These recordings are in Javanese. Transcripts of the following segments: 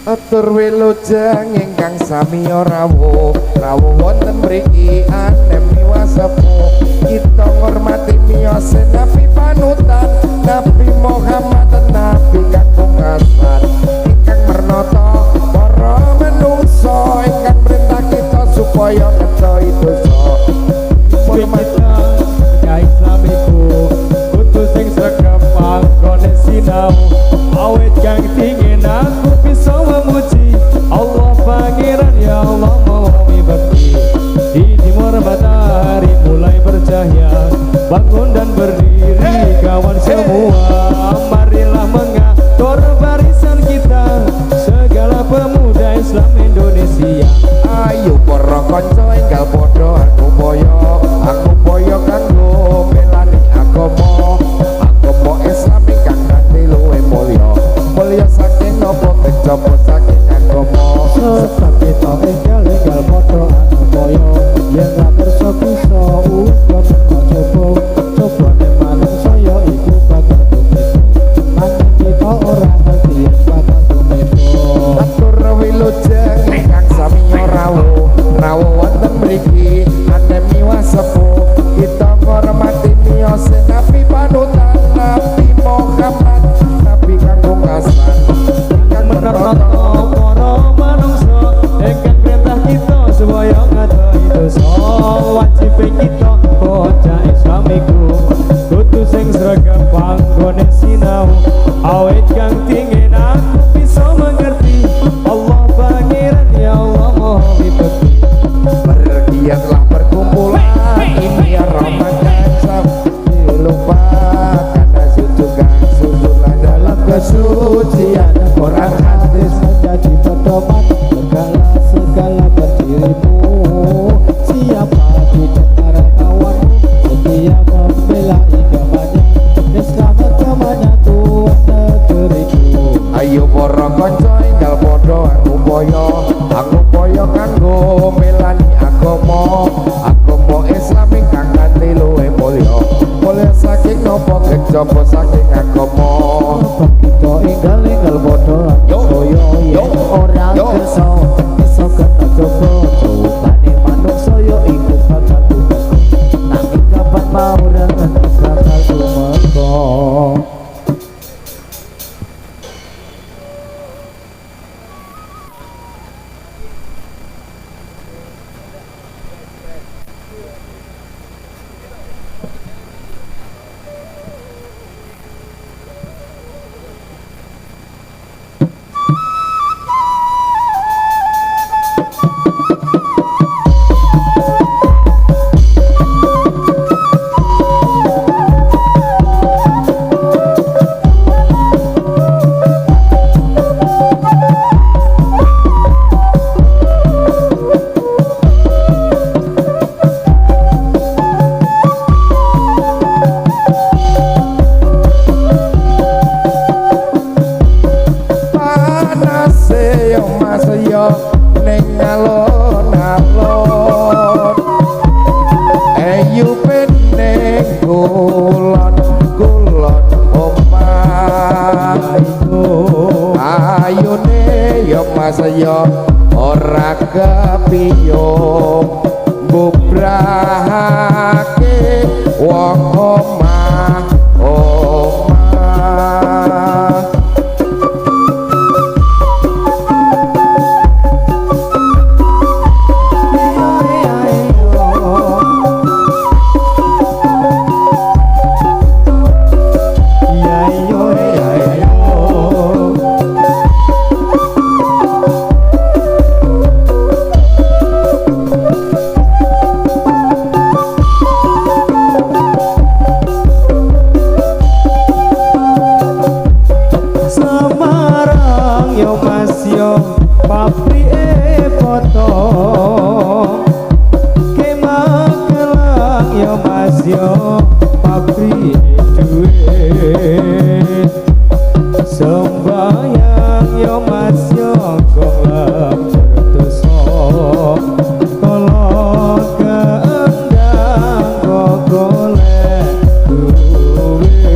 Atur wilujeng ingkang sami rawuh wonten mriki anem miwasepuh kita ngormati miyos Nabi panutan Nabi Muhammad Nabi kang pungkasan ingkang mernata para menungso ingkang perintah kita supaya ngedoi dosa kita ya Islamiku kudu sing sregep panggone sinau awet kang dingin aku bisa memuji Allah pangeran ya Allah mawi bekti di timur matahari mulai bercahaya bangun dan berdiri kawan semua marilah mengatur barisan kita segala pemuda Islam Indonesia ayo para kanca enggal padha aku boyo kanggo melani agama Islam ingkang kanthi luwih mulya saking napa kejaba saking agama sebab kita enggal padha aku boyo yen ra kersa bisa uga coba manung saya iku bakal tumeto nanging kita ora ngerti yen bakal tumeto atur wilujeng ingkang sami rawuh wonten mriki anem miwasepuh kita ngormati miyos Nabi panutan Nabi Muhammad Nabi kang pungkasan ingkang menerata para manungsa ingkang perintah kita supaya ngadoi dosa wajib kita bocah Islamiku kudu sing sregep panggone sinau awet kang dingin aku bisa mengerti Allah pangeran ya Allah maha bekti bergiatlah perkumpulan ini Ramadan sampai lupa karena sujudan dalam kesucian Quran hadis menjadi pedoman segala berdirimu siapa di antara kawanmu setia membela agamanya Islam agamanya Tuhan negeriku ayo para kanca enggal padha aku boyo kanggo melani agama Islam ingkang kanthi luwih mulya saking napa kejaba saking agama kita enggal padha aku boyo yen ora kersa bisa kena coba cobane manungsa yo iku bakal tugas nanging kapan mau rengen bakal tumeka saya ora kepiyo bubrahake wong omah sembayang yo mas yo golek berdosa kalau keendang kok golek duit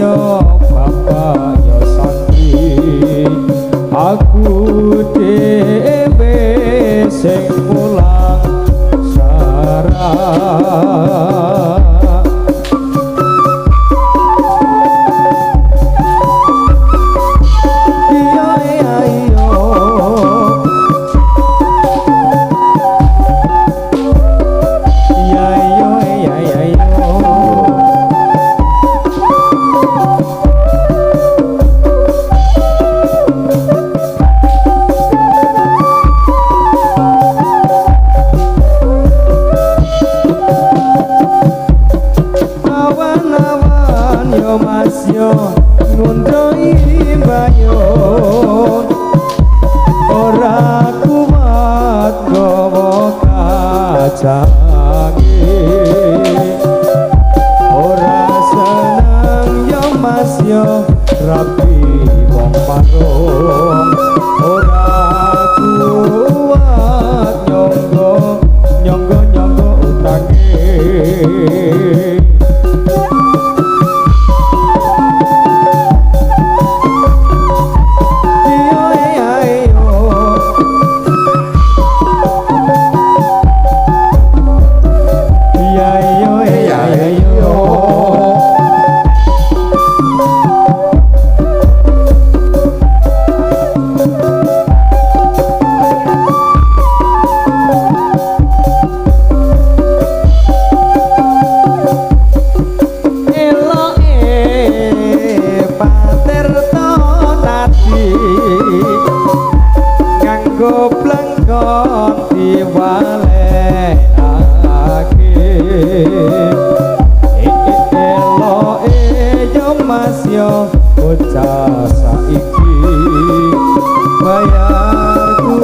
yo bapak yo santri aku dhewe sing mulang sarah ngundoi mbayun ora kuat gowo kacange ora seneng yo mas yo rapi wong marung ora kuat nyonggo utange bocah saiki bayarku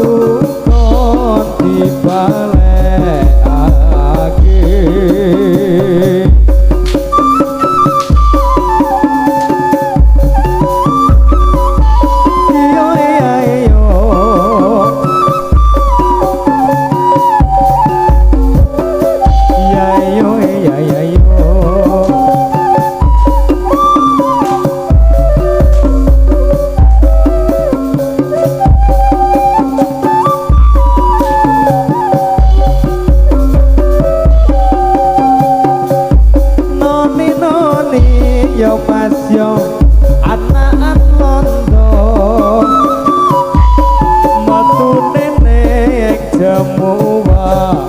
kon dibalekake yo pas yo anak londo metu nenek jemu wage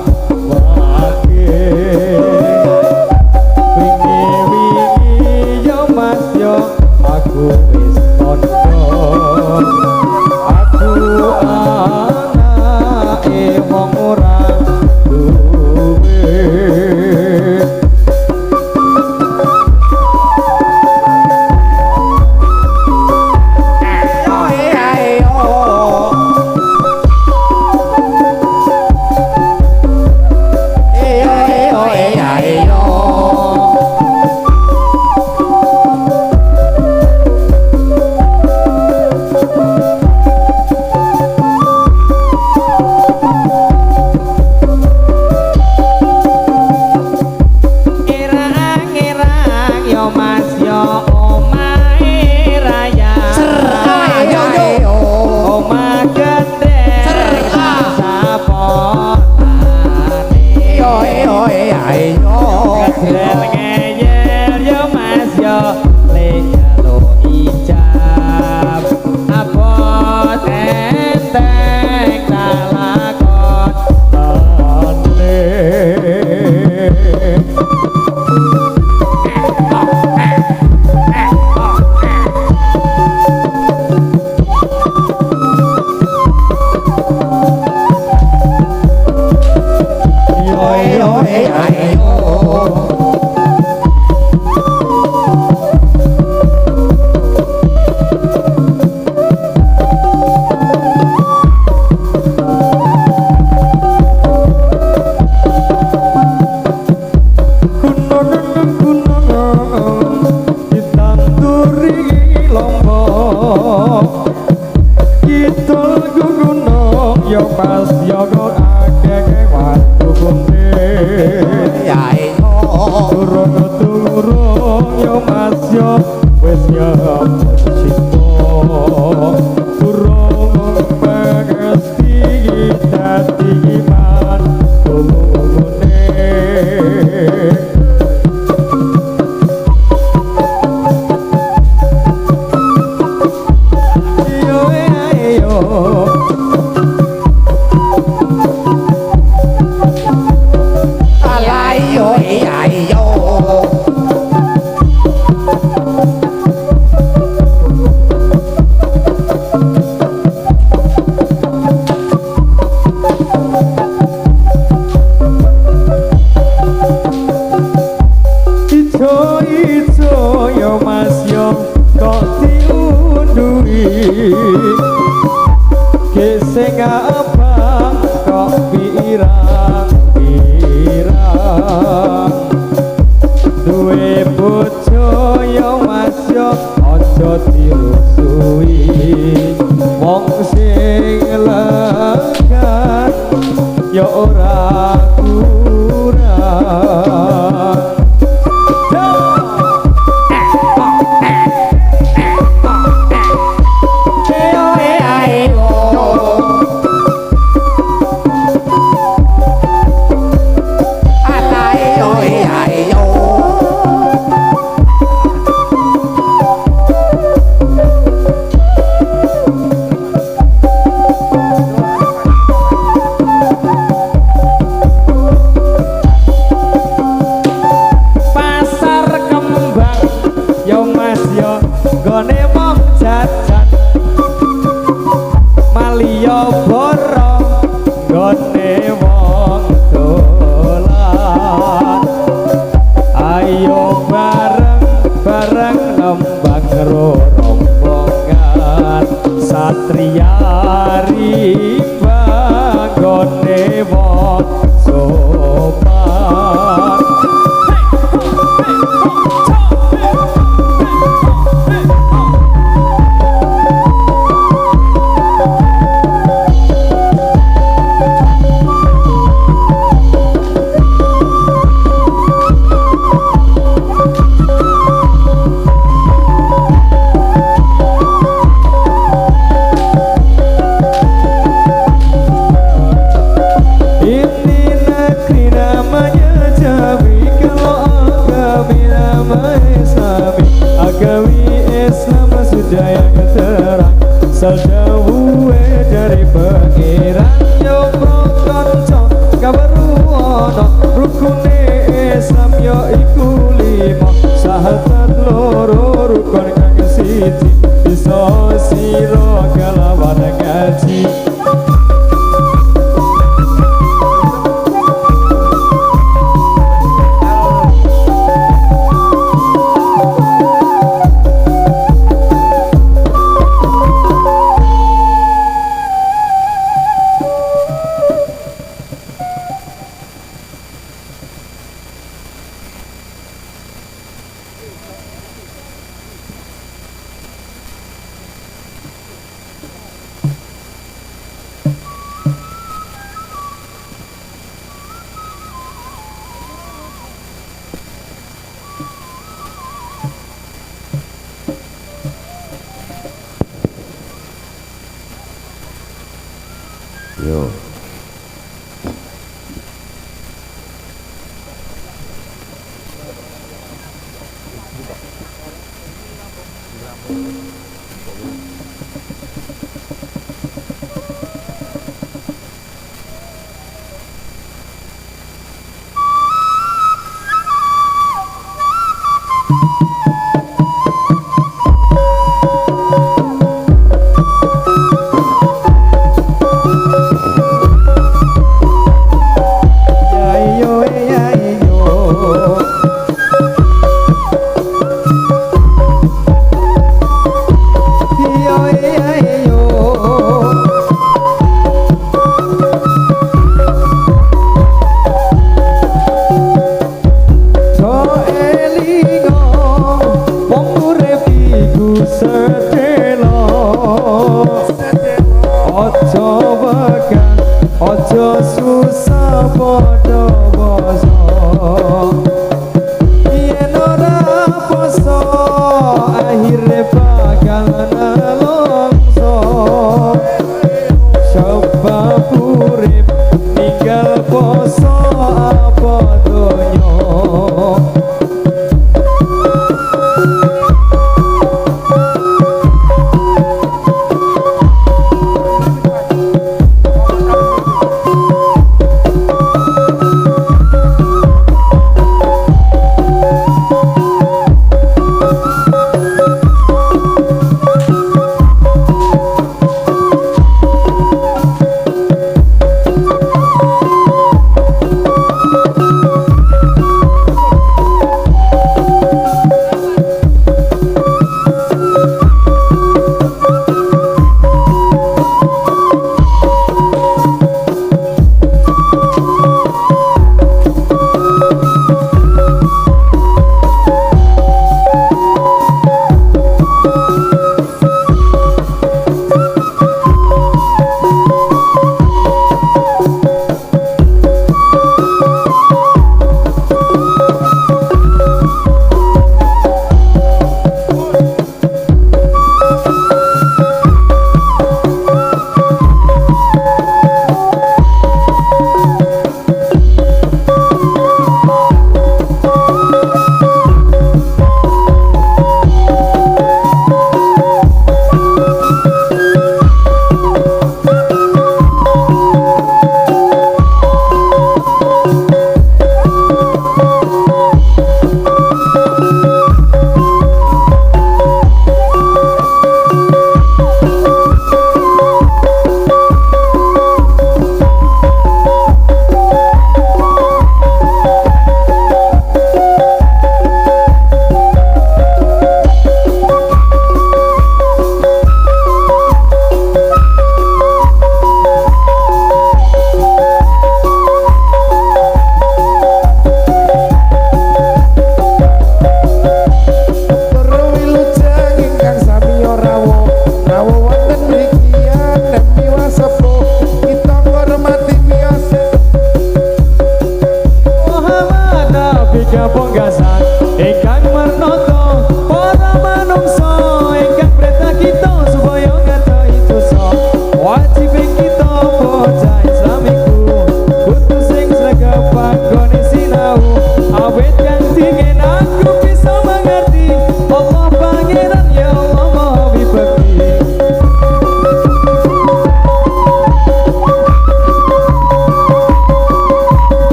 wingi yo mas yo aku wis tondo aku anake wong ora duwe wis nyambut cinta durung mengerti dadi iman tulungune yo ayo alayo ayo ijo yo mas yo kok diunduri geseng abang kok pirang-pirang duwe bojo yo mas yo aja dirusui wong sing lenggan yo ora kurang gone mong jajan maliya borong gone wong dolan ayo bareng-bareng nembang rombongan satria rimba gone wong sopan sedawuhe dari pengiran yo kanca kaweruana rukune Islam yo iku lima sahadat loro rukun kang siji bisa sira kelawan ngaji yo akhirnya bakal nelongso sebab urip ninggal poso apa donya.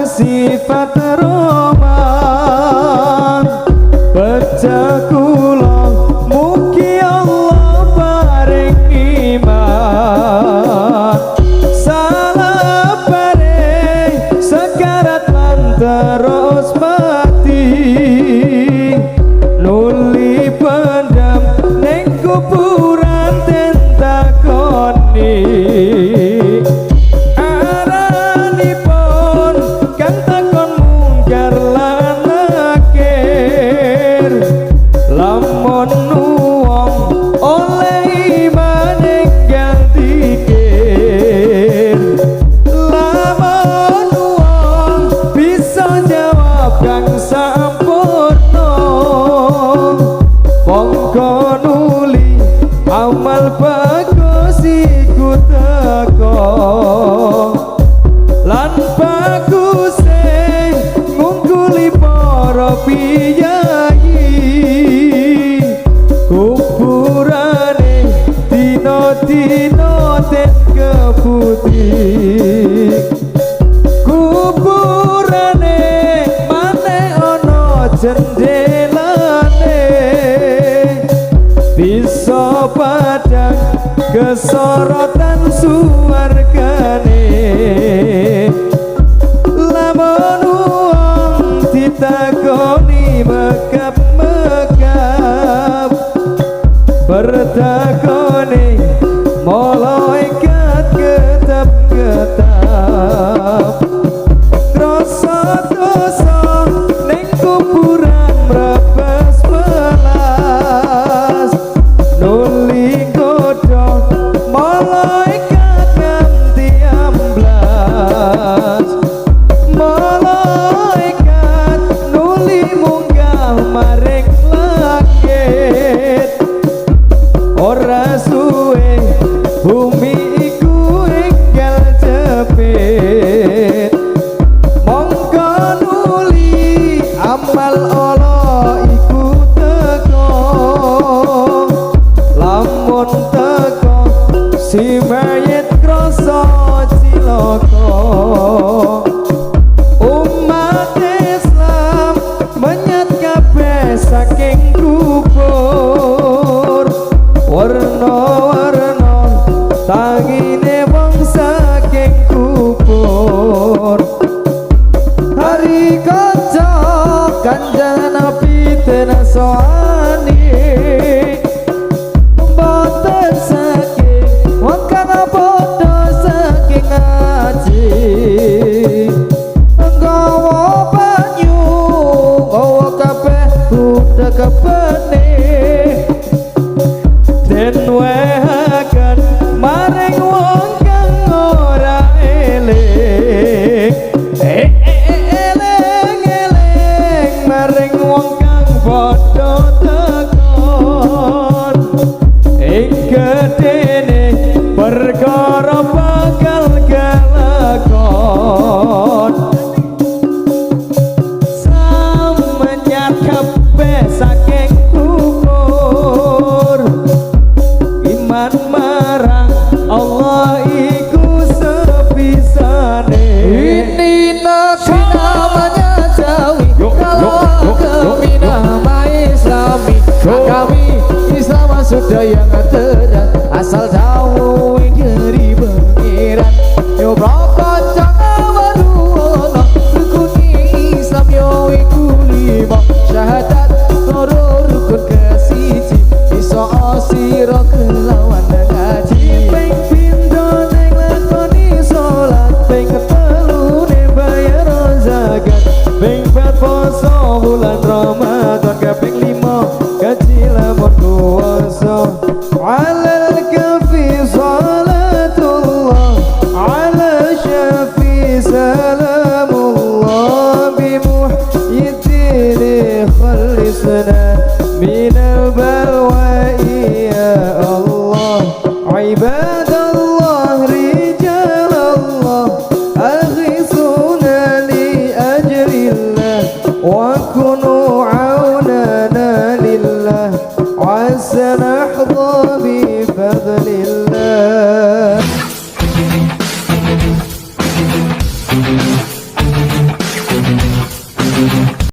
sifat Rahman baca kula mugi Allah paring iman salah paring sekarat lan terus mati nuli pendam ning kuburan den takoni amal bagus iku teko lan bagus ngungkuli para piyayi kuburane dino-dino den keputik jendelane bisa padang kesorotan suwargane lamun wong ditakoni megap-megap bertakoni malaikat ketap-ketap rasa dosa ning kuburan mrebes melas nuli godhong malaikat nganti amblas malaikat nuli munggah maring langit ora suwe bumi iku enggal jepit mongko nuli amal Allah iku teko lamun teko si mayit krasa cilaka umat Islam menyat kabeh saking kubur warna-warna tangine wong saking kubur hari kaca kanjeng Nabi tenasani mboten saking wong kana padha saking ngaji nggawa banyu nggawa kabeh budak kebene den wehaken maring wong kang ora eling eling maring wong kang padha tekon ing gedene perkara bakal kelakon samenyat kabeh saking kubur iman marang Allah iku sepisane ini nasi namanya Jawi kalau kami nama Islami kami Islam sudah yang terang asal jauh dari pengiran yo berapa jangan waduh rukun Islam yo iku lima syahadat loro rukun kesiji iso sira kelawan ngaji ping pindho ning lakoni salat ping telu ne bayar zakat ping pat poso bulan Ramadan kaping 5 gaji lamun puasa alal kafi salatullah ala syafi salamullah bimuhyiddin khalisna minal balwa'i ya Allah ibadallah rijalallah aghisuna li ajrillah wa kunu aunana lillah asa nahdha bi fadlillah